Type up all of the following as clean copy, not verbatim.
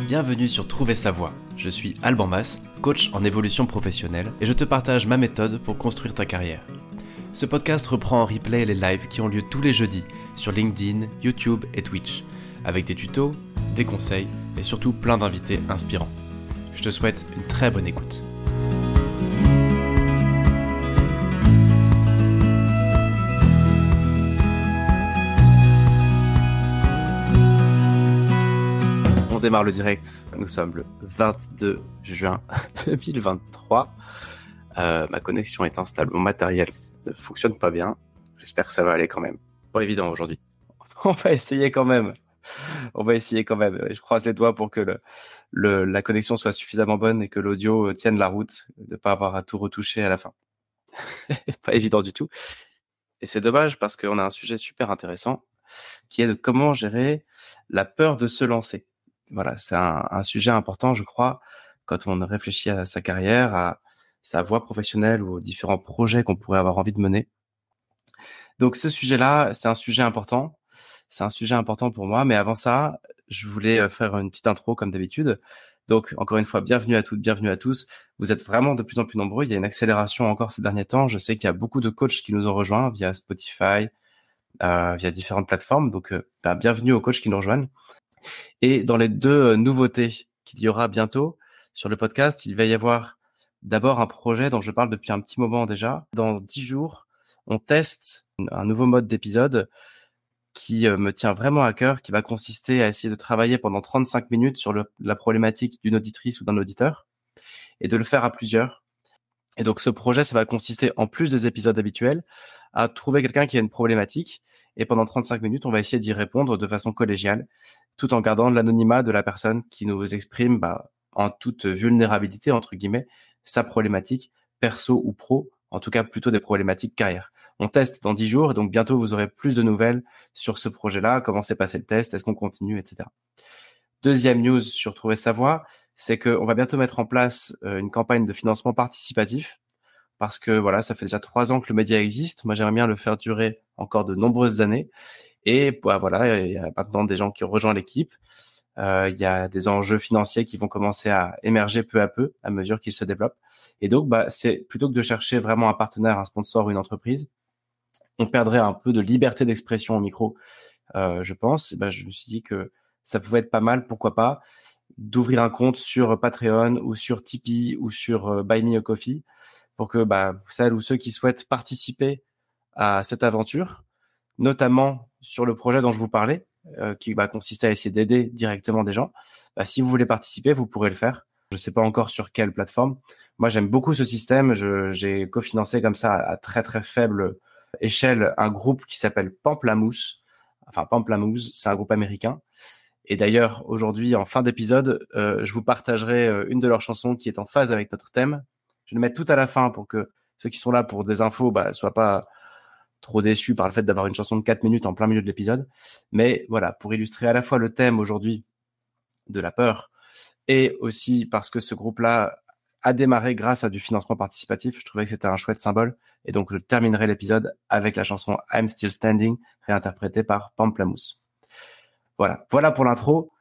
Bienvenue sur Trouver sa voie. Je suis Alban Mas, coach en évolution professionnelle et je te partage ma méthode pour construire ta carrière. Ce podcast reprend en replay les lives qui ont lieu tous les jeudis sur LinkedIn, YouTube et Twitch, avec des tutos, des conseils et surtout plein d'invités inspirants. Je te souhaite une très bonne écoute. On démarre le direct, nous sommes le 22 juin 2023. Ma connexion est instable, mon matériel ne fonctionne pas bien. J'espère que ça va aller quand même. Pas évident aujourd'hui. On va essayer quand même. Je croise les doigts pour que la connexion soit suffisamment bonne et que l'audio tienne la route, de pas avoir à tout retoucher à la fin. Pas évident du tout. Et c'est dommage parce qu'on a un sujet super intéressant qui est de comment gérer la peur de se lancer. Voilà, c'est un sujet important, je crois, quand on réfléchit à sa carrière, à sa voie professionnelle ou aux différents projets qu'on pourrait avoir envie de mener. Donc ce sujet-là, c'est un sujet important. C'est un sujet important pour moi. Mais avant ça, je voulais faire une petite intro comme d'habitude. Donc encore une fois, bienvenue à toutes, bienvenue à tous. Vous êtes vraiment de plus en plus nombreux. Il y a une accélération encore ces derniers temps. Je sais qu'il y a beaucoup de coachs qui nous ont rejoints via Spotify, via différentes plateformes. Donc bienvenue aux coachs qui nous rejoignent. Et dans les deux nouveautés qu'il y aura bientôt sur le podcast, il va y avoir d'abord un projet dont je parle depuis un petit moment déjà. Dans 10 jours, on teste un nouveau mode d'épisode qui me tient vraiment à cœur, qui va consister à essayer de travailler pendant 35 minutes sur la problématique d'une auditrice ou d'un auditeur et de le faire à plusieurs. Et donc ce projet, ça va consister, en plus des épisodes habituels, à trouver quelqu'un qui a une problématique et pendant 35 minutes, on va essayer d'y répondre de façon collégiale, tout en gardant l'anonymat de la personne qui nous exprime en toute vulnérabilité, entre guillemets, sa problématique, perso ou pro, en tout cas plutôt des problématiques carrière. On teste dans 10 jours et donc bientôt vous aurez plus de nouvelles sur ce projet-là, comment s'est passé le test, est-ce qu'on continue, etc. Deuxième news sur Trouver sa voie, c'est qu'on va bientôt mettre en place une campagne de financement participatif. Parce que voilà, ça fait déjà 3 ans que le média existe. Moi, j'aimerais bien le faire durer encore de nombreuses années. Et voilà, il y a maintenant des gens qui ont rejoint l'équipe. Il y a des enjeux financiers qui vont commencer à émerger peu à peu à mesure qu'ils se développent. Et donc, c'est plutôt que de chercher vraiment un partenaire, un sponsor ou une entreprise, on perdrait un peu de liberté d'expression au micro, je pense. Je me suis dit que ça pouvait être pas mal, pourquoi pas, d'ouvrir un compte sur Patreon ou sur Tipeee ou sur Buy Me a Coffee, pour que celles ou ceux qui souhaitent participer à cette aventure, notamment sur le projet dont je vous parlais, qui consiste à essayer d'aider directement des gens, si vous voulez participer, vous pourrez le faire. Je ne sais pas encore sur quelle plateforme. Moi, j'aime beaucoup ce système. J'ai cofinancé comme ça à très très faible échelle un groupe qui s'appelle Pamplamousse. Enfin, Pamplamousse, c'est un groupe américain. Et d'ailleurs, aujourd'hui, en fin d'épisode, je vous partagerai une de leurs chansons qui est en phase avec notre thème. Je vais le mettre tout à la fin pour que ceux qui sont là pour des infos soient pas trop déçus par le fait d'avoir une chanson de 4 minutes en plein milieu de l'épisode. Mais voilà, pour illustrer à la fois le thème aujourd'hui de la peur et aussi parce que ce groupe-là a démarré grâce à du financement participatif, je trouvais que c'était un chouette symbole. Et donc, je terminerai l'épisode avec la chanson I'm Still Standing, réinterprétée par Pamplamousse. Voilà pour l'intro.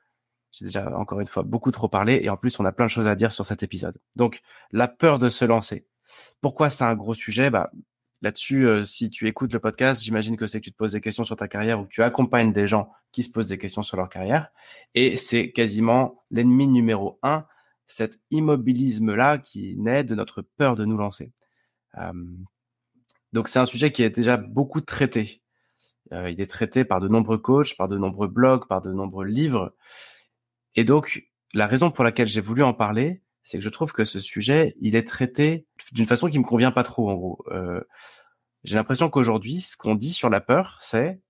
J'ai déjà, encore une fois, beaucoup trop parlé et en plus, on a plein de choses à dire sur cet épisode. Donc, la peur de se lancer. Pourquoi c'est un gros sujet ? Là-dessus, si tu écoutes le podcast, j'imagine que c'est que tu te poses des questions sur ta carrière ou que tu accompagnes des gens qui se posent des questions sur leur carrière. Et c'est quasiment l'ennemi numéro 1, cet immobilisme-là qui naît de notre peur de nous lancer. Donc, c'est un sujet qui est déjà beaucoup traité. Il est traité par de nombreux coachs, par de nombreux blogs, par de nombreux livres. Et donc, la raison pour laquelle j'ai voulu en parler, c'est que je trouve que ce sujet, il est traité d'une façon qui me convient pas trop, en gros. J'ai l'impression qu'aujourd'hui, ce qu'on dit sur la peur, c'est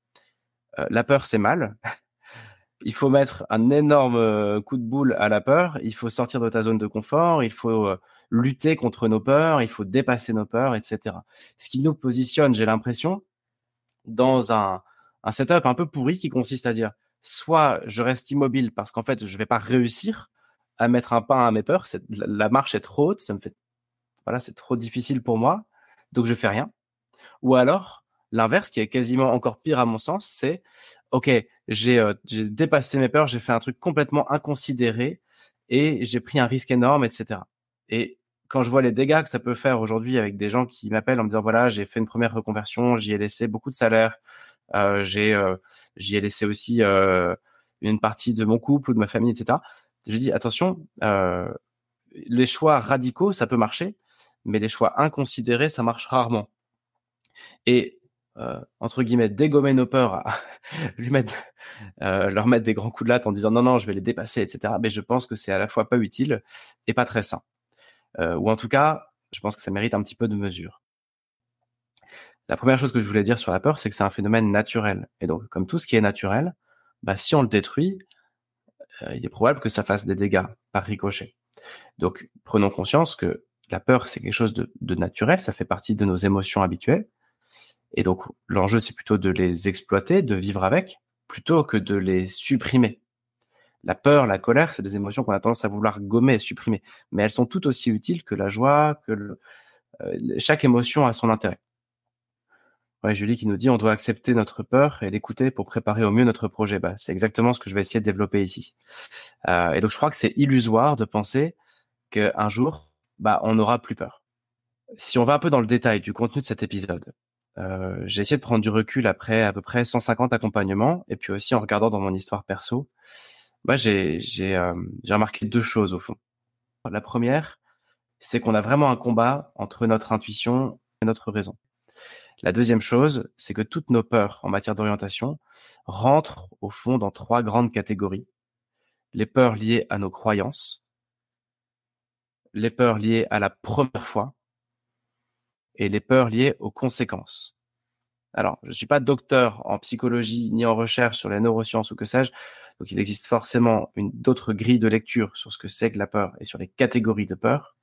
la peur, c'est mal. Il faut mettre un énorme coup de boule à la peur. Il faut sortir de ta zone de confort. Il faut lutter contre nos peurs. Il faut dépasser nos peurs, etc. Ce qui nous positionne, j'ai l'impression, dans un setup un peu pourri qui consiste à dire soit je reste immobile parce qu'en fait je vais pas réussir à mettre un pain à mes peurs, la marche est trop haute, c'est trop difficile pour moi, donc je fais rien. Ou alors l'inverse qui est quasiment encore pire à mon sens, c'est ok, j'ai dépassé mes peurs, j'ai fait un truc complètement inconsidéré, et j'ai pris un risque énorme, etc. Et quand je vois les dégâts que ça peut faire aujourd'hui avec des gens qui m'appellent en me disant voilà, j'ai fait une première reconversion, j'y ai laissé beaucoup de salaire, j'y ai laissé aussi une partie de mon couple ou de ma famille, etc. Je dis attention, les choix radicaux ça peut marcher, mais les choix inconsidérés ça marche rarement. Et entre guillemets dégommer nos peurs, lui mettre leur mettre des grands coups de latte en disant non, je vais les dépasser, etc. Mais je pense que c'est à la fois pas utile et pas très sain. Ou en tout cas, je pense que ça mérite un petit peu de mesure. La première chose que je voulais dire sur la peur, c'est que c'est un phénomène naturel. Et donc, comme tout ce qui est naturel, si on le détruit, il est probable que ça fasse des dégâts par ricochet. Donc, prenons conscience que la peur, c'est quelque chose de naturel, ça fait partie de nos émotions habituelles. Et donc, l'enjeu, c'est plutôt de les exploiter, de vivre avec, plutôt que de les supprimer. La peur, la colère, c'est des émotions qu'on a tendance à vouloir gommer et supprimer. Mais elles sont tout aussi utiles que la joie, que chaque émotion a son intérêt. Ouais, Julie qui nous dit on doit accepter notre peur et l'écouter pour préparer au mieux notre projet. C'est exactement ce que je vais essayer de développer ici. Et donc je crois que c'est illusoire de penser qu'un jour, on n'aura plus peur. Si on va un peu dans le détail du contenu de cet épisode, j'ai essayé de prendre du recul après à peu près 150 accompagnements et puis aussi en regardant dans mon histoire perso, j'ai remarqué deux choses au fond. La première, c'est qu'on a vraiment un combat entre notre intuition et notre raison. La deuxième chose, c'est que toutes nos peurs en matière d'orientation rentrent au fond dans trois grandes catégories. Les peurs liées à nos croyances, les peurs liées à la première fois et les peurs liées aux conséquences. Alors, je ne suis pas docteur en psychologie ni en recherche sur les neurosciences ou que sais-je, donc il existe forcément d'autres grilles de lecture sur ce que c'est que la peur et sur les catégories de peur.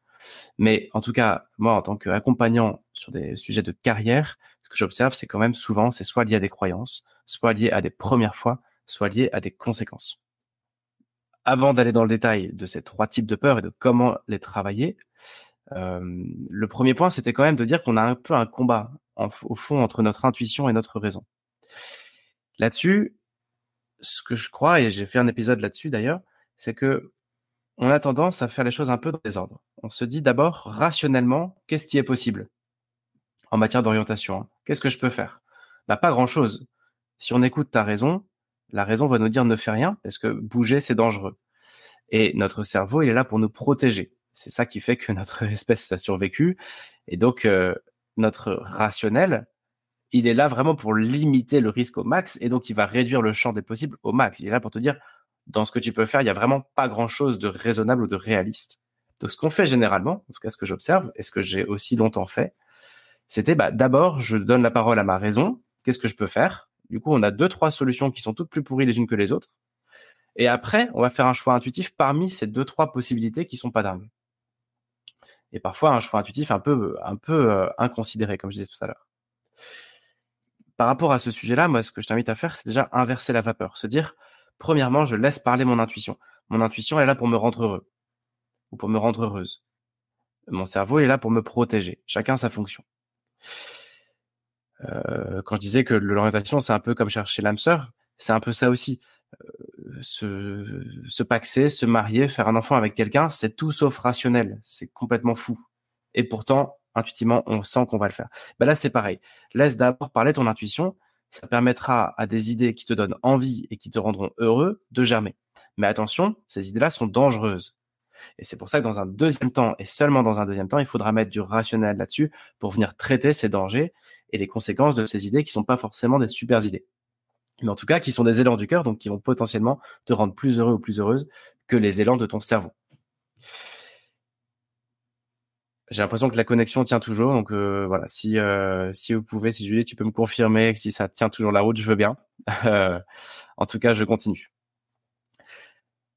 Mais en tout cas, moi, en tant qu'accompagnant sur des sujets de carrière, ce que j'observe, c'est quand même souvent, c'est soit lié à des croyances, soit lié à des premières fois, soit lié à des conséquences. Avant d'aller dans le détail de ces trois types de peurs et de comment les travailler, le premier point, c'était quand même de dire qu'on a un peu un combat, au fond, entre notre intuition et notre raison. Là-dessus, ce que je crois, et j'ai fait un épisode là-dessus d'ailleurs, c'est que on a tendance à faire les choses un peu dans le désordre. On se dit d'abord, rationnellement, qu'est-ce qui est possible en matière d'orientation? Qu'est-ce que je peux faire? Pas grand-chose. Si on écoute ta raison, la raison va nous dire ne fais rien, parce que bouger, c'est dangereux. Et notre cerveau, il est là pour nous protéger. C'est ça qui fait que notre espèce a survécu. Et donc, notre rationnel, il est là vraiment pour limiter le risque au max, et donc il va réduire le champ des possibles au max. Il est là pour te dire, dans ce que tu peux faire, il y a vraiment pas grand-chose de raisonnable ou de réaliste. Donc ce qu'on fait généralement, en tout cas ce que j'observe, et ce que j'ai aussi longtemps fait, c'était d'abord, je donne la parole à ma raison, qu'est-ce que je peux faire? Du coup, on a 2-3 solutions qui sont toutes plus pourries les unes que les autres. Et après, on va faire un choix intuitif parmi ces 2-3 possibilités qui sont pas dingues. Et parfois, un choix intuitif un peu inconsidéré, comme je disais tout à l'heure. Par rapport à ce sujet-là, moi, ce que je t'invite à faire, c'est déjà inverser la vapeur. Se dire, premièrement, je laisse parler mon intuition. Mon intuition, elle est là pour me rendre heureux. Ou pour me rendre heureuse. Mon cerveau, il est là pour me protéger. Chacun sa fonction. Quand je disais que l'orientation, c'est un peu comme chercher l'âme sœur, c'est un peu ça aussi. Se paxer, se marier, faire un enfant avec quelqu'un, c'est tout sauf rationnel. C'est complètement fou. Et pourtant, intuitivement, on sent qu'on va le faire. Là, c'est pareil. Laisse d'abord parler ton intuition. Ça permettra à des idées qui te donnent envie et qui te rendront heureux de germer. Mais attention, ces idées-là sont dangereuses. Et c'est pour ça que dans un deuxième temps, et seulement dans un deuxième temps, il faudra mettre du rationnel là-dessus pour venir traiter ces dangers et les conséquences de ces idées qui sont pas forcément des super idées. Mais en tout cas, qui sont des élans du cœur, donc qui vont potentiellement te rendre plus heureux ou plus heureuse que les élans de ton cerveau. J'ai l'impression que la connexion tient toujours, donc voilà. Si vous pouvez, si Julie, tu peux me confirmer que si ça tient toujours la route, je veux bien. En tout cas, je continue.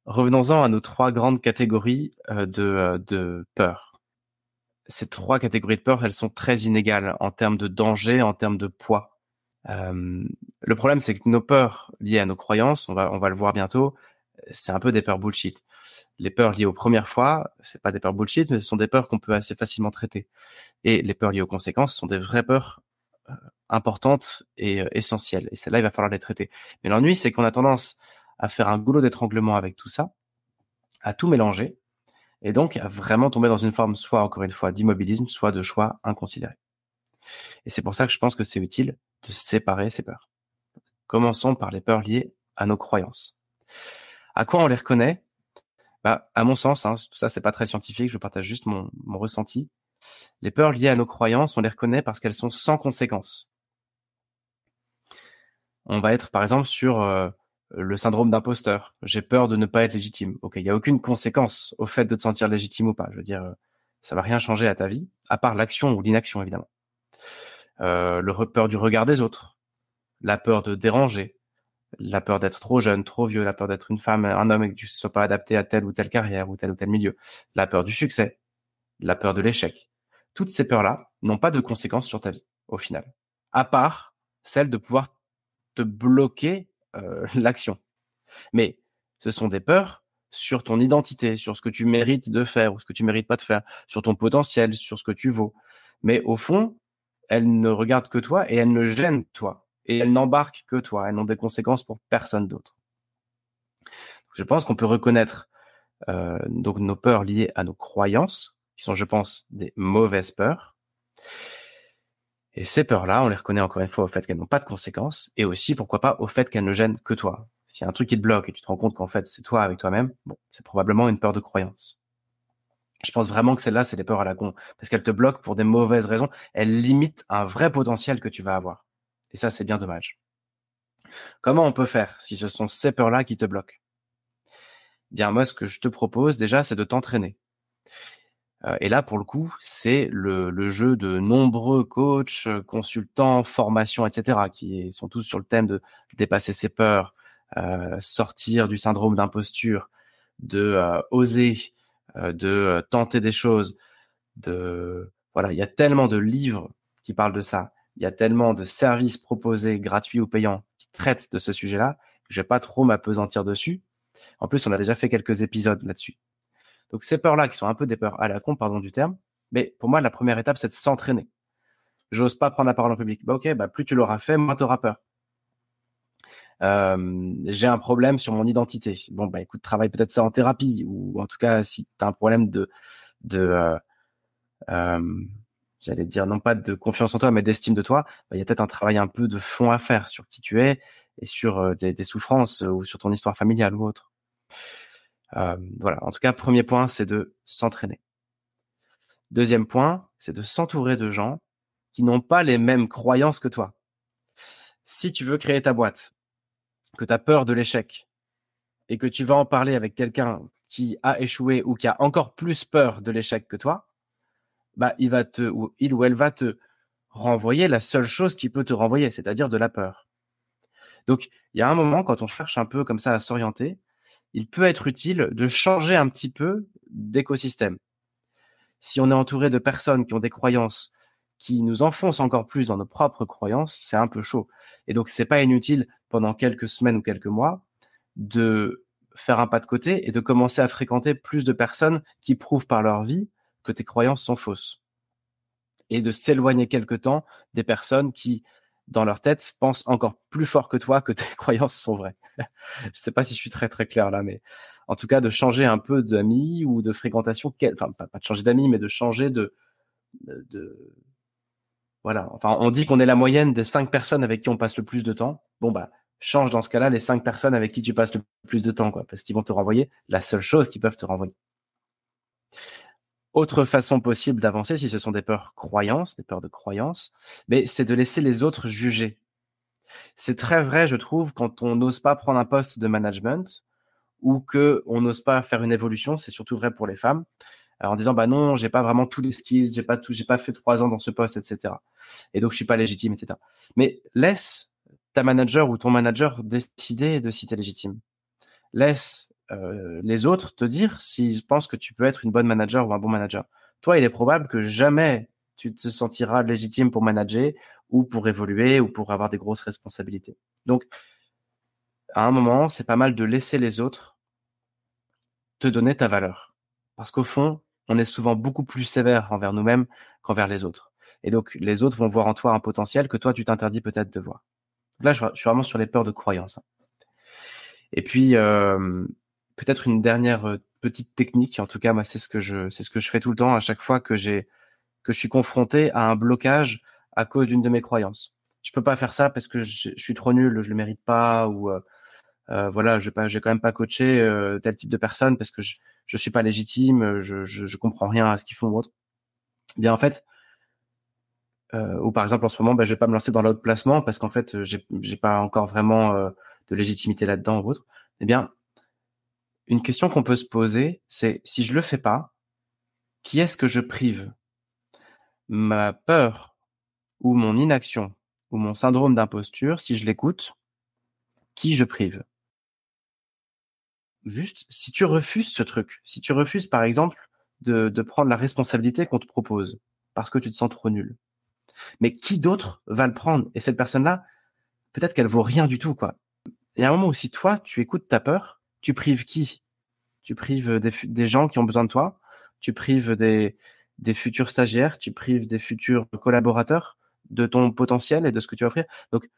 Revenons-en à nos trois grandes catégories de peur. Ces trois catégories de peur, elles sont très inégales en termes de danger, en termes de poids. Le problème, c'est que nos peurs liées à nos croyances, on va le voir bientôt, c'est un peu des peurs bullshit. Les peurs liées aux premières fois, c'est pas des peurs bullshit, mais ce sont des peurs qu'on peut assez facilement traiter. Et les peurs liées aux conséquences sont des vraies peurs importantes et essentielles. Et celles-là, il va falloir les traiter. Mais l'ennui, c'est qu'on a tendance à faire un goulot d'étranglement avec tout ça à tout mélanger et donc à vraiment tomber dans une forme soit, encore une fois, d'immobilisme, soit de choix inconsidérés. Et c'est pour ça que je pense que c'est utile de séparer ces peurs. Commençons par les peurs liées à nos croyances. À quoi on les reconnaît? À mon sens, tout ça c'est pas très scientifique, je partage juste mon ressenti. Les peurs liées à nos croyances, on les reconnaît parce qu'elles sont sans conséquence. On va être par exemple sur le syndrome d'imposteur. J'ai peur de ne pas être légitime. Ok, il n'y a aucune conséquence au fait de te sentir légitime ou pas. Je veux dire, ça va rien changer à ta vie, à part l'action ou l'inaction évidemment. Peur du regard des autres, la peur de déranger, la peur d'être trop jeune, trop vieux, la peur d'être une femme, un homme et que tu ne sois pas adapté à telle ou telle carrière ou tel milieu, la peur du succès, la peur de l'échec. Toutes ces peurs-là n'ont pas de conséquences sur ta vie, au final. À part celle de pouvoir te bloquer l'action. Mais ce sont des peurs sur ton identité, sur ce que tu mérites de faire ou ce que tu mérites pas de faire, sur ton potentiel, sur ce que tu vaux. Mais au fond, elles ne regardent que toi et elles ne gênent toi. Et elles n'embarquent que toi. Elles n'ont des conséquences pour personne d'autre. Je pense qu'on peut reconnaître donc nos peurs liées à nos croyances, qui sont, je pense, des mauvaises peurs. Et ces peurs-là, on les reconnaît encore une fois au fait qu'elles n'ont pas de conséquences et aussi, pourquoi pas, au fait qu'elles ne gênent que toi. S'il y a un truc qui te bloque et tu te rends compte qu'en fait, c'est toi avec toi-même, bon, c'est probablement une peur de croyance. Je pense vraiment que celle-là, c'est des peurs à la con, parce qu'elles te bloquent pour des mauvaises raisons. Elles limitent un vrai potentiel que tu vas avoir. Et ça, c'est bien dommage. Comment on peut faire si ce sont ces peurs-là qui te bloquent? Bien, moi, ce que je te propose déjà, c'est de t'entraîner. Et là, pour le coup, c'est le jeu de nombreux coachs, consultants, formations, etc., qui sont tous sur le thème de dépasser ses peurs, sortir du syndrome d'imposture, de oser, de tenter des choses. Voilà, il y a tellement de livres qui parlent de ça. Il y a tellement de services proposés, gratuits ou payants, qui traitent de ce sujet-là, que je vais pas trop m'appesantir dessus. En plus, on a déjà fait quelques épisodes là-dessus. Donc ces peurs-là, qui sont un peu des peurs à la con, pardon du terme, mais pour moi, la première étape, c'est de s'entraîner. J'ose pas prendre la parole en public. Ok, plus tu l'auras fait, moins tu auras peur. J'ai un problème sur mon identité. Bon, écoute, travaille peut-être ça en thérapie, ou en tout cas, si tu as un problème j'allais dire non pas de confiance en toi, mais d'estime de toi, il y a peut-être un travail un peu de fond à faire sur qui tu es et sur des souffrances ou sur ton histoire familiale ou autre. Voilà. En tout cas, premier point, c'est de s'entraîner. Deuxième point, c'est de s'entourer de gens qui n'ont pas les mêmes croyances que toi. Si tu veux créer ta boîte, que tu as peur de l'échec et que tu vas en parler avec quelqu'un qui a échoué ou qui a encore plus peur de l'échec que toi, il ou elle va te renvoyer la seule chose qui peut te renvoyer, c'est-à-dire de la peur. Donc, il y a un moment, quand on cherche un peu comme ça à s'orienter, il peut être utile de changer un petit peu d'écosystème. Si on est entouré de personnes qui ont des croyances qui nous enfoncent encore plus dans nos propres croyances, c'est un peu chaud. Et donc, c'est pas inutile pendant quelques semaines ou quelques mois de faire un pas de côté et de commencer à fréquenter plus de personnes qui prouvent par leur vie que tes croyances sont fausses. Et de s'éloigner quelque temps des personnes qui, dans leur tête, pensent encore plus fort que toi que tes croyances sont vraies. Je sais pas si je suis très très clair là, mais en tout cas de changer un peu d'amis ou de fréquentation, enfin pas de changer d'amis, mais de changer de voilà. Enfin, on dit qu'on est la moyenne des 5 personnes avec qui on passe le plus de temps. Bon change dans ce cas-là les 5 personnes avec qui tu passes le plus de temps, quoi, parce qu'ils vont te renvoyer la seule chose qu'ils peuvent te renvoyer. Autre façon possible d'avancer, si ce sont des peurs croyances, des peurs de croyances, mais c'est de laisser les autres juger. C'est très vrai, je trouve, quand on n'ose pas prendre un poste de management ou que on n'ose pas faire une évolution. C'est surtout vrai pour les femmes. Alors, en disant non, j'ai pas vraiment tous les skills, j'ai pas fait 3 ans dans ce poste, etc. Et donc je suis pas légitime, etc. Mais laisse ta manager ou ton manager décider de si t'es légitime. Laisse les autres te dire s'ils pensent que tu peux être une bonne manager ou un bon manager. Toi, il est probable que jamais tu te sentiras légitime pour manager ou pour évoluer ou pour avoir des grosses responsabilités. Donc, à un moment, c'est pas mal de laisser les autres te donner ta valeur. Parce qu'au fond, on est souvent beaucoup plus sévère envers nous-mêmes qu'envers les autres. Et donc, les autres vont voir en toi un potentiel que toi, tu t'interdis peut-être de voir. Donc là, je suis vraiment sur les peurs de croyance. Et puis, peut-être une dernière petite technique. En tout cas, moi, c'est ce que je fais tout le temps à chaque fois que je suis confronté à un blocage à cause d'une de mes croyances. Je peux pas faire ça parce que je suis trop nul, je le mérite pas, ou voilà, je vais quand même pas coacher tel type de personne parce que je suis pas légitime, je comprends rien à ce qu'ils font ou autre. Eh bien en fait, ou par exemple en ce moment, je vais pas me lancer dans l'autre placement parce qu'en fait, j'ai pas encore vraiment de légitimité là-dedans ou autre. Eh bien, une question qu'on peut se poser, c'est si je le fais pas, qui est-ce que je prive? Ma peur ou mon inaction ou mon syndrome d'imposture, si je l'écoute, qui je prive? Juste, si tu refuses ce truc, si tu refuses par exemple de prendre la responsabilité qu'on te propose parce que tu te sens trop nul, mais qui d'autre va le prendre? Et cette personne-là, peut-être qu'elle vaut rien du tout, quoi. Il y a un moment où si toi, tu écoutes ta peur, tu prives qui? Tu prives des gens qui ont besoin de toi, tu prives des futurs stagiaires, tu prives des futurs collaborateurs de ton potentiel et de ce que tu vas offrir. Donc,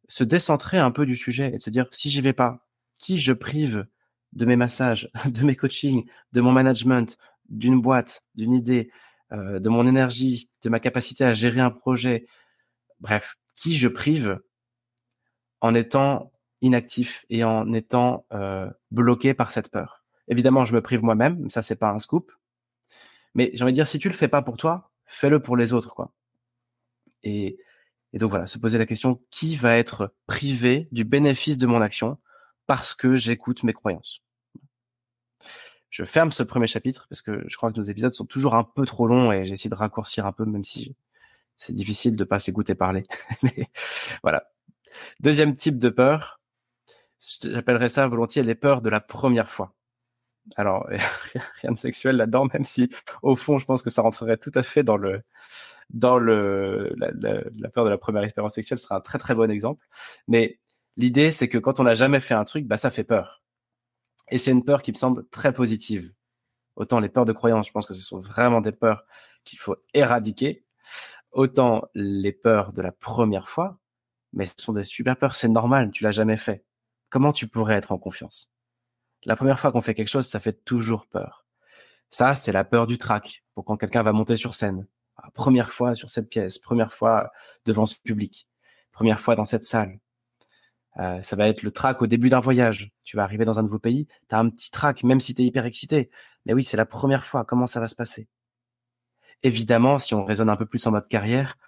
se décentrer un peu du sujet et se dire, si j'y vais pas, qui je prive de mes massages, de mes coachings, de mon management, d'une boîte, d'une idée, de mon énergie, de ma capacité à gérer un projet, bref, qui je prive en étant inactif et en étant bloqué par cette peur. Évidemment, je me prive moi-même, ça c'est pas un scoop, mais j'ai envie de dire, si tu le fais pas pour toi, fais-le pour les autres, quoi. Et, et donc voilà, se poser la question, qui va être privé du bénéfice de mon action parce que j'écoute mes croyances? Je ferme ce premier chapitre parce que je crois que nos épisodes sont toujours un peu trop longs et j'essaie de raccourcir un peu, même si c'est difficile de pas s'écouter parler. Mais voilà. Deuxième type de peur, j'appellerais ça volontiers les peurs de la première fois. Alors, rien de sexuel là-dedans, même si au fond, je pense que ça rentrerait tout à fait dans la peur de la première expérience sexuelle serait un très très bon exemple. Mais l'idée, c'est que quand on n'a jamais fait un truc, ça fait peur. Et c'est une peur qui me semble très positive. Autant les peurs de croyance, je pense que ce sont vraiment des peurs qu'il faut éradiquer. Autant les peurs de la première fois, mais ce sont des super peurs, c'est normal, tu l'as jamais fait. Comment tu pourrais être en confiance? La première fois qu'on fait quelque chose, ça fait toujours peur. Ça, c'est la peur du trac, pour quand quelqu'un va monter sur scène. Première fois sur cette pièce, première fois devant ce public, première fois dans cette salle. Ça va être le trac au début d'un voyage. Tu vas arriver dans un nouveau pays, tu as un petit trac, même si tu es hyper excité. Mais oui, c'est la première fois, comment ça va se passer? Évidemment, si on raisonne un peu plus en mode carrière,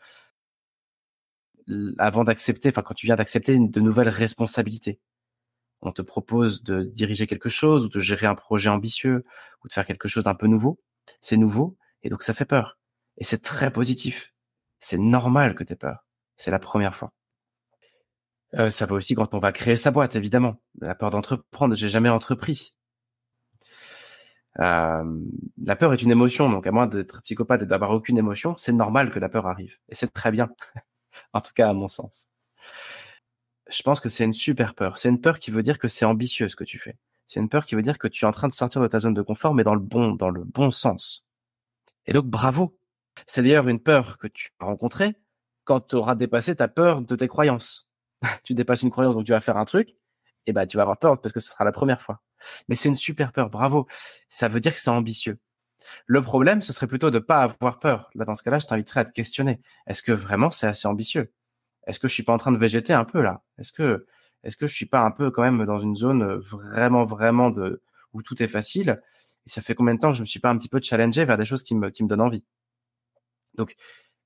avant d'accepter, enfin quand tu viens d'accepter de nouvelles responsabilités, on te propose de diriger quelque chose ou de gérer un projet ambitieux ou de faire quelque chose d'un peu nouveau. C'est nouveau et donc ça fait peur. Et c'est très positif. C'est normal que tu aies peur. C'est la première fois. Ça va aussi quand on va créer sa boîte, évidemment. La peur d'entreprendre, j'ai jamais entrepris. La peur est une émotion, donc à moins d'être psychopathe et d'avoir aucune émotion, c'est normal que la peur arrive. Et c'est très bien. En tout cas, à mon sens. Je pense que c'est une super peur. C'est une peur qui veut dire que c'est ambitieux ce que tu fais. C'est une peur qui veut dire que tu es en train de sortir de ta zone de confort, mais dans le bon sens. Et donc, bravo. C'est d'ailleurs une peur que tu vas rencontrer quand tu auras dépassé ta peur de tes croyances. Tu dépasses une croyance, donc tu vas faire un truc, et tu vas avoir peur parce que ce sera la première fois. Mais c'est une super peur, bravo. Ça veut dire que c'est ambitieux. Le problème, ce serait plutôt de pas avoir peur. Là, dans ce cas-là, je t'inviterais à te questionner. Est-ce que vraiment c'est assez ambitieux? Est-ce que je suis pas en train de végéter un peu là? Est-ce que je suis pas un peu quand même dans une zone vraiment vraiment où tout est facile? Et ça fait combien de temps que je me suis pas un petit peu challengé vers des choses qui me donnent envie? Donc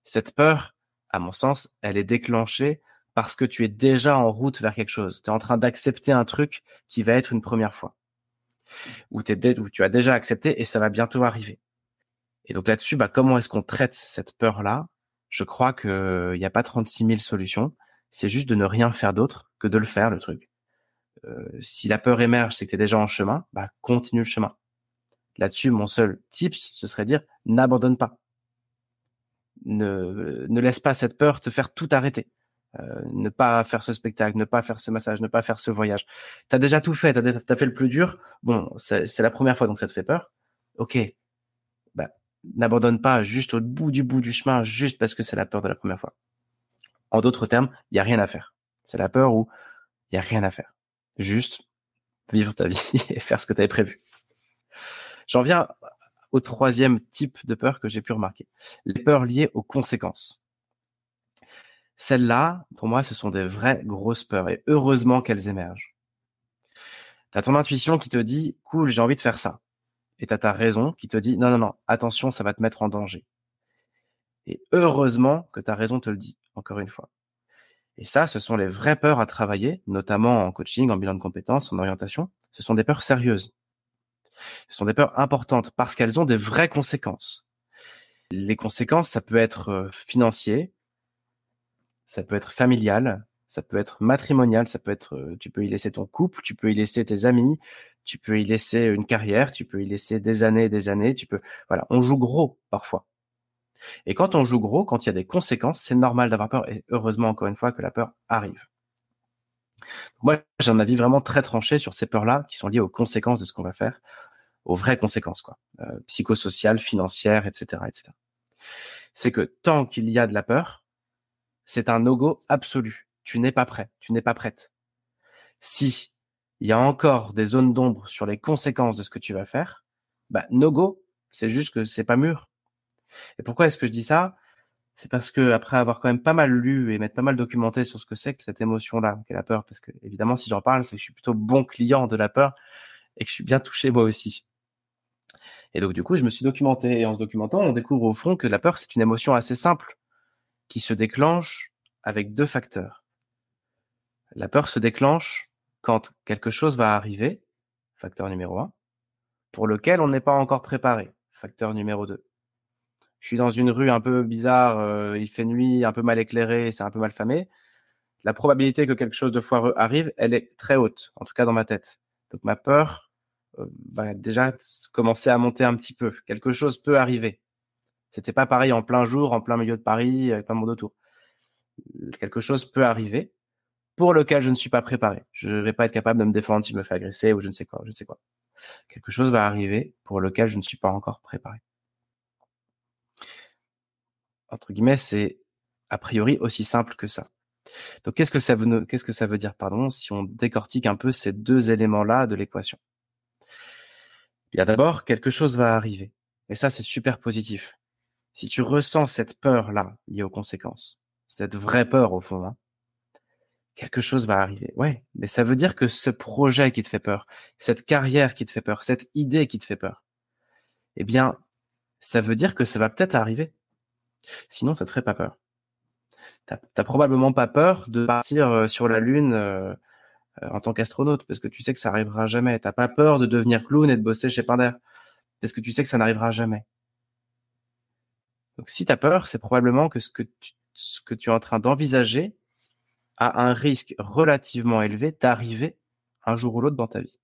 cette peur, à mon sens, elle est déclenchée parce que tu es déjà en route vers quelque chose. Tu es en train d'accepter un truc qui va être une première fois. Où tu as déjà accepté et ça va bientôt arriver. Et donc là-dessus, comment est-ce qu'on traite cette peur-là? Je crois que il y a pas 36 000 solutions. C'est juste de ne rien faire d'autre que de le faire, le truc. Si la peur émerge, c'est que tu es déjà en chemin, continue le chemin. Là-dessus, mon seul tips, ce serait de dire, n'abandonne pas. Ne laisse pas cette peur te faire tout arrêter. Ne pas faire ce spectacle, ne pas faire ce massage, ne pas faire ce voyage. T'as déjà tout fait, t'as fait le plus dur. Bon, c'est la première fois, donc ça te fait peur. Ok, n'abandonne pas juste au bout du chemin, juste parce que c'est la peur de la première fois. En d'autres termes, il y a rien à faire. C'est la peur où il y a rien à faire. Juste vivre ta vie et faire ce que tu avais prévu. J'en viens au troisième type de peur que j'ai pu remarquer. Les peurs liées aux conséquences. Celles-là, pour moi, ce sont des vraies grosses peurs et heureusement qu'elles émergent. T'as ton intuition qui te dit « cool, j'ai envie de faire ça ». Et t'as ta raison qui te dit « non, attention, ça va te mettre en danger ». Et heureusement que ta raison te le dit, encore une fois. Et ça, ce sont les vraies peurs à travailler, notamment en coaching, en bilan de compétences, en orientation. Ce sont des peurs sérieuses. Ce sont des peurs importantes parce qu'elles ont des vraies conséquences. Les conséquences, ça peut être financier, ça peut être familial, ça peut être matrimonial, ça peut être, tu peux y laisser ton couple, tu peux y laisser tes amis, tu peux y laisser une carrière, tu peux y laisser des années, voilà, on joue gros parfois. Et quand on joue gros, quand il y a des conséquences, c'est normal d'avoir peur et heureusement encore une fois que la peur arrive. Moi, j'ai un avis vraiment très tranché sur ces peurs-là qui sont liées aux conséquences de ce qu'on va faire, aux vraies conséquences, quoi, psychosociales, financières, etc., etc. C'est que tant qu'il y a de la peur, c'est un no-go absolu. Tu n'es pas prêt, tu n'es pas prête. Si il y a encore des zones d'ombre sur les conséquences de ce que tu vas faire, no-go, c'est juste que c'est pas mûr. Et pourquoi est-ce que je dis ça? C'est parce que après avoir quand même pas mal lu et m'être pas mal documenté sur ce que c'est que cette émotion-là, qu'est la peur, parce que évidemment si j'en parle, c'est que je suis plutôt bon client de la peur et que je suis bien touché moi aussi. Et donc du coup, je me suis documenté et en se documentant, on découvre au fond que la peur, c'est une émotion assez simple qui se déclenche avec deux facteurs. La peur se déclenche quand quelque chose va arriver, facteur numéro 1, pour lequel on n'est pas encore préparé, facteur numéro 2. Je suis dans une rue un peu bizarre, il fait nuit, un peu mal éclairé, c'est un peu mal famé. La probabilité que quelque chose de foireux arrive, elle est très haute, en tout cas dans ma tête. Donc ma peur va déjà commencer à monter un petit peu. Quelque chose peut arriver. C'était pas pareil en plein jour, en plein milieu de Paris, avec plein de monde autour. Quelque chose peut arriver pour lequel je ne suis pas préparé. Je vais pas être capable de me défendre si je me fais agresser ou je ne sais quoi. Quelque chose va arriver pour lequel je ne suis pas encore préparé. Entre guillemets, c'est a priori aussi simple que ça. Donc qu'est-ce que ça veut dire, si on décortique un peu ces deux éléments-là de l'équation? Bien d'abord, quelque chose va arriver. Et ça, c'est super positif. Si tu ressens cette peur-là liée aux conséquences, cette vraie peur au fond, quelque chose va arriver. Ouais, mais ça veut dire que ce projet qui te fait peur, cette carrière qui te fait peur, cette idée qui te fait peur, eh bien, ça veut dire que ça va peut-être arriver. Sinon, ça te ferait pas peur. T'as probablement pas peur de partir sur la Lune en tant qu'astronaute, parce que tu sais que ça arrivera jamais. T'as pas peur de devenir clown et de bosser chez Pinder, parce que tu sais que ça n'arrivera jamais. Donc si t'as peur, c'est probablement que ce que tu es en train d'envisager a un risque relativement élevé d'arriver un jour ou l'autre dans ta vie.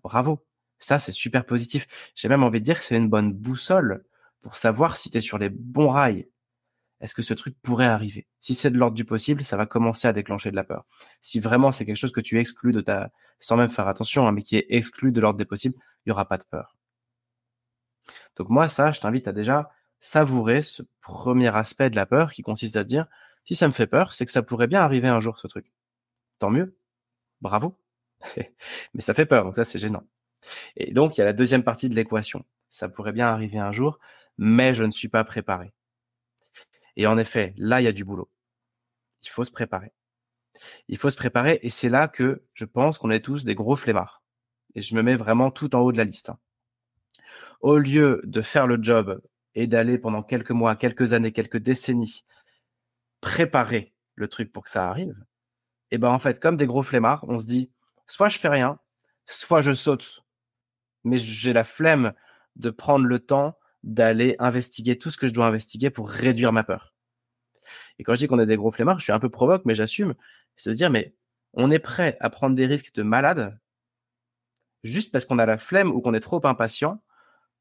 Bravo, ça c'est super positif. J'ai même envie de dire que c'est une bonne boussole pour savoir si t'es sur les bons rails. Est-ce que ce truc pourrait arriver? Si c'est de l'ordre du possible, ça va commencer à déclencher de la peur. Si vraiment c'est quelque chose que tu exclus sans même faire attention, mais qui est exclu de l'ordre des possibles, il y aura pas de peur. Donc moi, ça, je t'invite à déjà savourer ce premier aspect de la peur qui consiste à te dire, si ça me fait peur, c'est que ça pourrait bien arriver un jour, ce truc. Tant mieux. Bravo. Mais ça fait peur, donc ça, c'est gênant. Et donc, il y a la deuxième partie de l'équation. Ça pourrait bien arriver un jour, mais je ne suis pas préparé. Et en effet, là, il y a du boulot. Il faut se préparer. Et c'est là que je pense qu'on est tous des gros flemmards. Et je me mets vraiment tout en haut de la liste. Au lieu de faire le job et d'aller pendant quelques mois, quelques années, quelques décennies préparer le truc pour que ça arrive, et en fait, comme des gros flemmards, on se dit, soit je fais rien, soit je saute. Mais j'ai la flemme de prendre le temps d'aller investiguer tout ce que je dois investiguer pour réduire ma peur. Et quand je dis qu'on est des gros flemmards, je suis un peu provoque, mais j'assume. C'est de dire, mais on est prêt à prendre des risques de malade juste parce qu'on a la flemme ou qu'on est trop impatient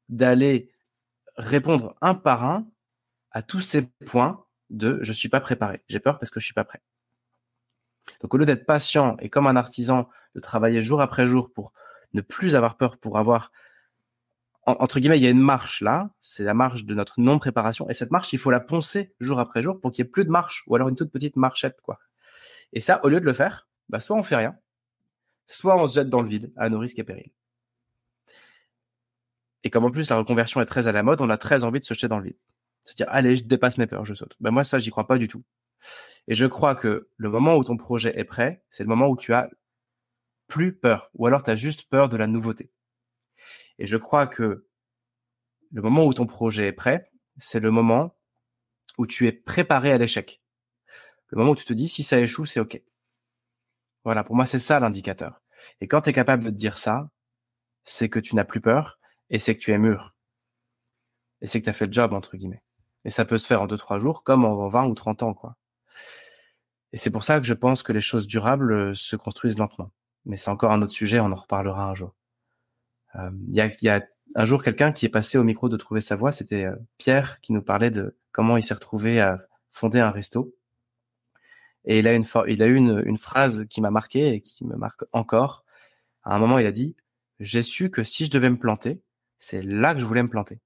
d'aller répondre un par un à tous ces points de je suis pas préparé. J'ai peur parce que je suis pas prêt. Donc au lieu d'être patient et comme un artisan de travailler jour après jour pour ne plus avoir peur, pour avoir entre guillemets, il y a une marche là, c'est la marche de notre non-préparation, et cette marche, il faut la poncer jour après jour pour qu'il n'y ait plus de marche, ou alors une toute petite marchette, quoi. Et ça, au lieu de le faire, soit on fait rien, soit on se jette dans le vide, à nos risques et périls. Et comme en plus la reconversion est très à la mode, on a très envie de se jeter dans le vide. Se dire, allez, je dépasse mes peurs, je saute. Ben moi, ça, j'y crois pas du tout. Et je crois que le moment où ton projet est prêt, c'est le moment où tu as plus peur, ou alors tu as juste peur de la nouveauté. Et je crois que le moment où ton projet est prêt, c'est le moment où tu es préparé à l'échec. Le moment où tu te dis, si ça échoue, c'est OK. Voilà, pour moi, c'est ça l'indicateur. Et quand tu es capable de te dire ça, c'est que tu n'as plus peur et c'est que tu es mûr. Et c'est que tu as fait le job, entre guillemets. Et ça peut se faire en 2-3 jours comme en 20 ou 30 ans, quoi. Et c'est pour ça que je pense que les choses durables se construisent lentement. Mais c'est encore un autre sujet, on en reparlera un jour. Il y a un jour quelqu'un qui est passé au micro de Trouver sa voix, c'était Pierre qui nous parlait de comment il s'est retrouvé à fonder un resto. Et il a eu une phrase qui m'a marqué et qui me marque encore. À un moment, il a dit, j'ai su que si je devais me planter, c'est là que je voulais me planter.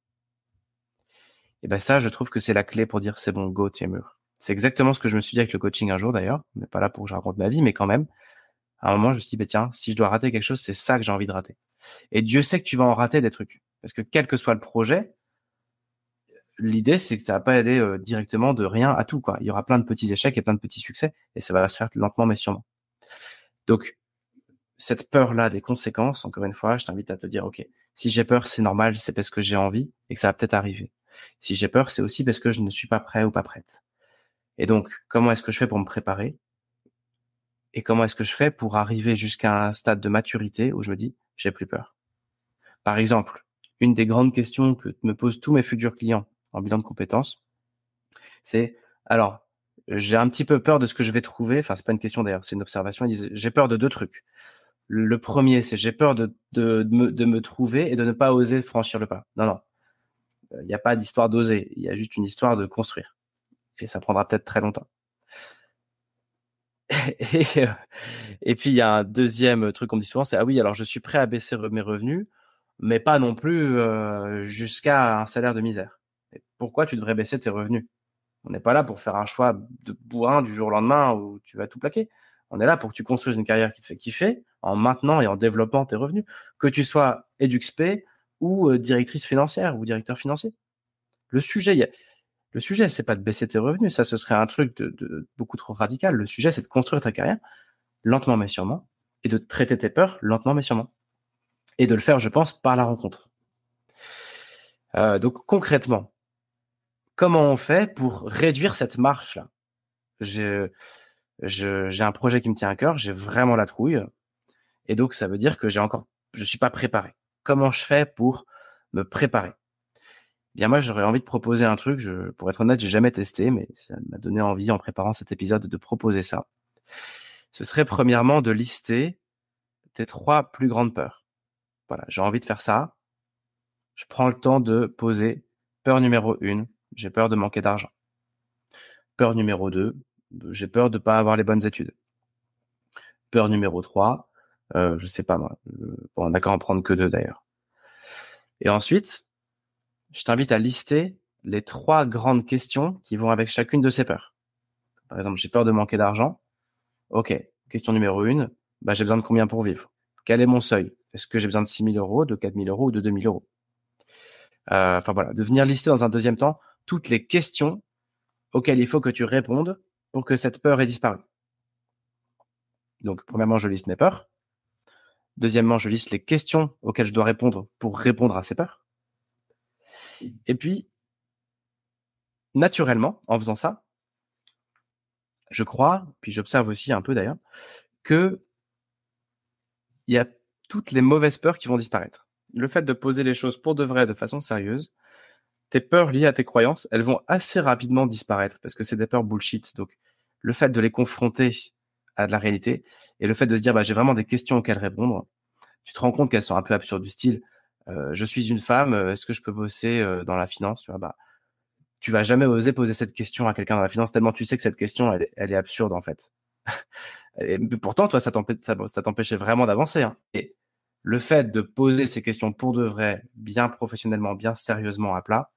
Et ben ça, je trouve que c'est la clé pour dire c'est bon, go, tu es mûr. C'est exactement ce que je me suis dit avec le coaching un jour d'ailleurs. On n'est pas là pour que je raconte ma vie, mais quand même. À un moment, je me suis dit, bah, tiens, si je dois rater quelque chose, c'est ça que j'ai envie de rater. Et Dieu sait que tu vas en rater des trucs. Parce que quel que soit le projet, l'idée, c'est que ça va pas aller directement de rien à tout, quoi. Il y aura plein de petits échecs et plein de petits succès. Et ça va se faire lentement, mais sûrement. Donc, cette peur-là des conséquences, encore une fois, je t'invite à te dire, OK, si j'ai peur, c'est normal, c'est parce que j'ai envie et que ça va peut-être arriver. Si j'ai peur, c'est aussi parce que je ne suis pas prêt ou pas prête. Et donc, comment est-ce que je fais pour me préparer? Et comment est-ce que je fais pour arriver jusqu'à un stade de maturité où je me dis, j'ai plus peur? Par exemple, une des grandes questions que me posent tous mes futurs clients en bilan de compétences, c'est, alors, j'ai un petit peu peur de ce que je vais trouver. Enfin, c'est pas une question d'ailleurs, c'est une observation. Ils disent, j'ai peur de 2 trucs. Le premier, c'est j'ai peur de me trouver et de ne pas oser franchir le pas. Non, non. Il n'y a pas d'histoire d'oser. Il y a juste une histoire de construire. Et ça prendra peut-être très longtemps. Et, et puis, il y a un deuxième truc qu'on me dit souvent, c'est, ah oui, alors je suis prêt à baisser mes revenus, mais pas non plus jusqu'à un salaire de misère. Et pourquoi tu devrais baisser tes revenus? On n'est pas là pour faire un choix de bourrin du jour au lendemain où tu vas tout plaquer. On est là pour que tu construises une carrière qui te fait kiffer en maintenant et en développant tes revenus. Que tu sois EduxP ou directrice financière ou directeur financier. Le sujet, c'est pas de baisser tes revenus. Ça, ce serait un truc de beaucoup trop radical. Le sujet, c'est de construire ta carrière lentement mais sûrement et de traiter tes peurs lentement mais sûrement. Et de le faire, je pense, par la rencontre. Donc, concrètement, comment on fait pour réduire cette marche-là? J'ai un projet qui me tient à cœur, j'ai vraiment la trouille. Et donc, ça veut dire que je suis pas préparé. Comment je fais pour me préparer? Bien, moi, j'aurais envie de proposer un truc. Pour être honnête, j'ai jamais testé, mais ça m'a donné envie en préparant cet épisode de proposer ça. Ce serait premièrement de lister tes 3 plus grandes peurs. Voilà, j'ai envie de faire ça. Je prends le temps de poser peur numéro 1, j'ai peur de manquer d'argent. Peur numéro 2, j'ai peur de pas avoir les bonnes études. Peur numéro 3, je sais pas moi. Bon, on n'a qu'à en prendre que 2 d'ailleurs. Et ensuite, je t'invite à lister les 3 grandes questions qui vont avec chacune de ces peurs. Par exemple, j'ai peur de manquer d'argent. Ok, question numéro 1, bah, j'ai besoin de combien pour vivre? Quel est mon seuil? Est-ce que j'ai besoin de 6 000 euros, de 4 000 euros ou de 2 000 euros? Enfin voilà, de venir lister dans un deuxième temps toutes les questions auxquelles il faut que tu répondes pour que cette peur ait disparu. Donc, premièrement, je liste mes peurs. Deuxièmement, je liste les questions auxquelles je dois répondre pour répondre à ces peurs. Et puis, naturellement, en faisant ça, je crois, puis j'observe aussi un peu d'ailleurs, que il y a toutes les mauvaises peurs qui vont disparaître. Le fait de poser les choses pour de vrai, de façon sérieuse, tes peurs liées à tes croyances, elles vont assez rapidement disparaître parce que c'est des peurs bullshit. Donc, le fait de les confronter à de la réalité et le fait de se dire, bah, j'ai vraiment des questions auxquelles répondre, tu te rends compte qu'elles sont un peu absurdes du style, je suis une femme, est-ce que je peux bosser dans la finance? Tu vois, bah, tu vas jamais oser poser cette question à quelqu'un dans la finance tellement tu sais que cette question, elle est absurde en fait. Et pourtant, toi, ça t'empêchait vraiment d'avancer. Hein. Et le fait de poser ces questions pour de vrai, bien professionnellement, bien sérieusement à plat,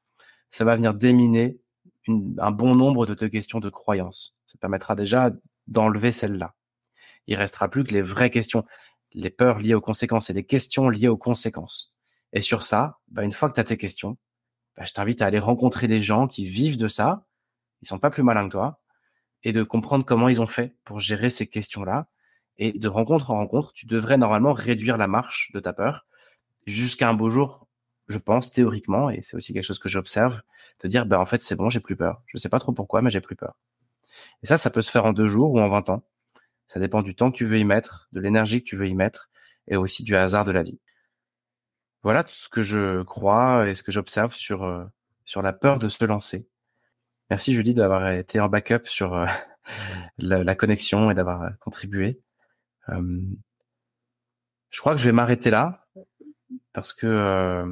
ça va venir déminer un bon nombre de tes questions de croyances. Ça te permettra déjà d'enlever celle-là. Il restera plus que les vraies questions. les peurs liées aux conséquences et les questions liées aux conséquences. Et sur ça, une fois que tu as tes questions, je t'invite à aller rencontrer des gens qui vivent de ça, ils sont pas plus malins que toi, et de comprendre comment ils ont fait pour gérer ces questions-là. Et de rencontre en rencontre, tu devrais normalement réduire la marche de ta peur jusqu'à un beau jour, je pense, théoriquement, et c'est aussi quelque chose que j'observe, te dire, en fait, c'est bon, j'ai plus peur. Je sais pas trop pourquoi, mais j'ai plus peur. Et ça peut se faire en 2 jours ou en 20 ans. Ça dépend du temps que tu veux y mettre, de l'énergie que tu veux y mettre, et aussi du hasard de la vie. Voilà tout ce que je crois et ce que j'observe sur la peur de se lancer. Merci Julie d'avoir été en backup sur la connexion et d'avoir contribué. Je crois que je vais m'arrêter là parce que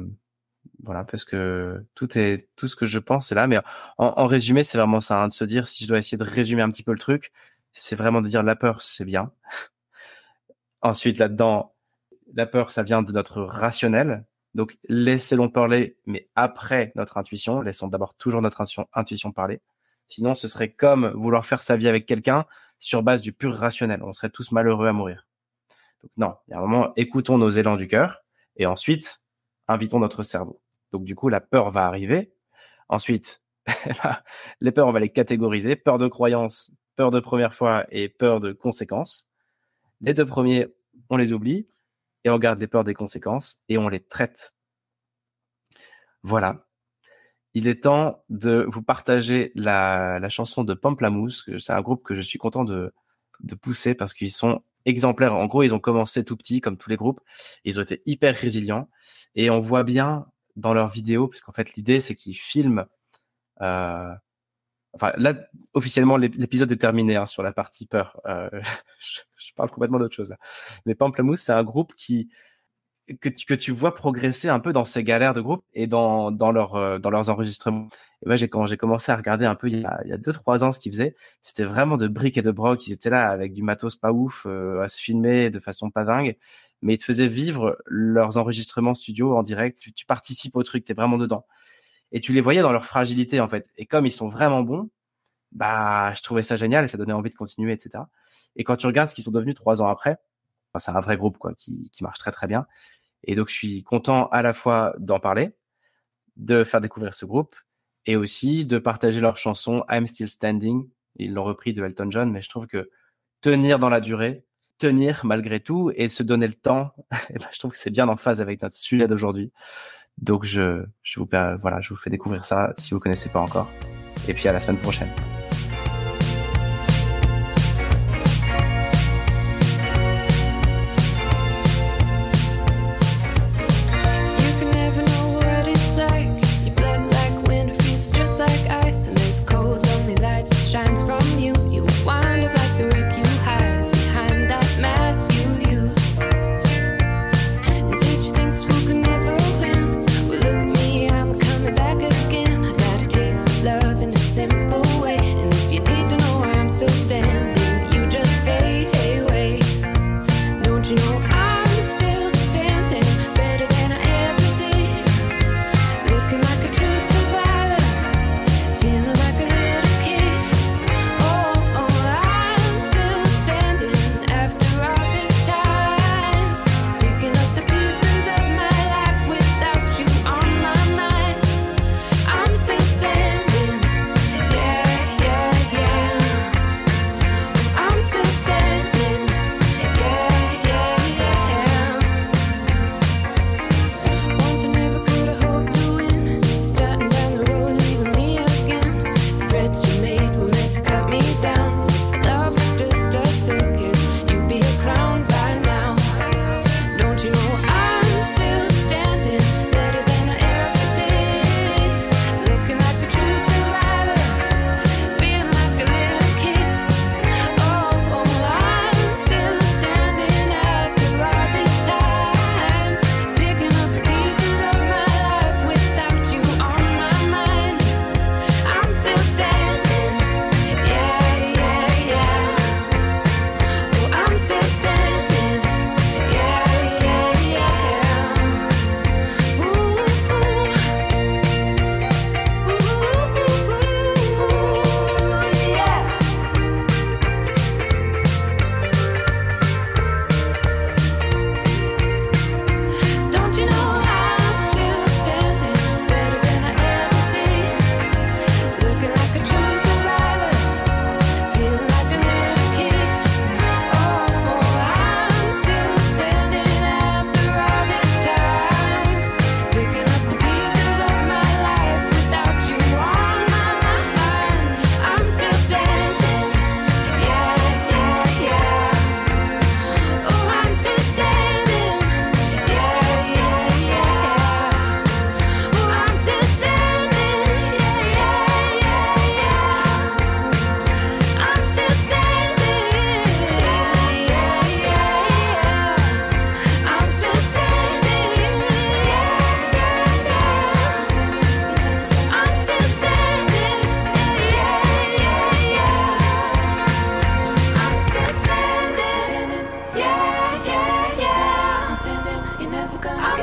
tout ce que je pense est là. Mais en résumé, c'est vraiment ça, de se dire, si je dois essayer de résumer un petit peu le truc, c'est vraiment de dire la peur, c'est bien. Ensuite, là-dedans, la peur, ça vient de notre rationnel. Donc, laissez-le parler, mais après notre intuition. Laissons d'abord toujours notre intuition parler. Sinon, ce serait comme vouloir faire sa vie avec quelqu'un sur base du pur rationnel. On serait tous malheureux à mourir. Donc, non, il y a un moment, écoutons nos élans du cœur et ensuite, invitons notre cerveau. Donc, du coup, la peur va arriver. Ensuite, les peurs, on va les catégoriser. Peur de croyance, peur de première fois et peur de conséquences. Les 2 premiers, on les oublie et on garde les peurs des conséquences et on les traite. Voilà. Il est temps de vous partager la chanson de Pamplamousse. C'est un groupe que je suis content de pousser parce qu'ils sont exemplaires. En gros, ils ont commencé tout petits, comme tous les groupes. Ils ont été hyper résilients. Et on voit bien dans leurs vidéos, parce qu'en fait, l'idée, c'est qu'ils filment... Enfin, là, officiellement, l'épisode est terminé sur la partie peur. Je parle complètement d'autre chose. Là. Mais Pamplemousse, c'est un groupe que tu vois progresser un peu dans ces galères de groupe et dans leurs enregistrements. Et moi, quand j'ai commencé à regarder un peu il y a 2-3 ans ce qu'ils faisaient, c'était vraiment de briques et de broc. Ils étaient là avec du matos pas ouf, à se filmer de façon pas dingue, mais ils te faisaient vivre leurs enregistrements studio en direct. Tu participes au truc, t'es vraiment dedans. Et tu les voyais dans leur fragilité, en fait. Et comme ils sont vraiment bons, je trouvais ça génial et ça donnait envie de continuer, etc. Et quand tu regardes ce qu'ils sont devenus 3 ans après, c'est un vrai groupe, quoi, qui marche très, très bien. Et donc, je suis content à la fois d'en parler, de faire découvrir ce groupe et aussi de partager leur chanson I'm Still Standing. Ils l'ont repris de Elton John, mais je trouve que tenir dans la durée, tenir malgré tout et se donner le temps, je trouve que c'est bien en phase avec notre sujet d'aujourd'hui. Donc, je vous fais découvrir ça si vous connaissez pas encore. Et puis, à la semaine prochaine. Simple way.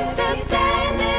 still standing.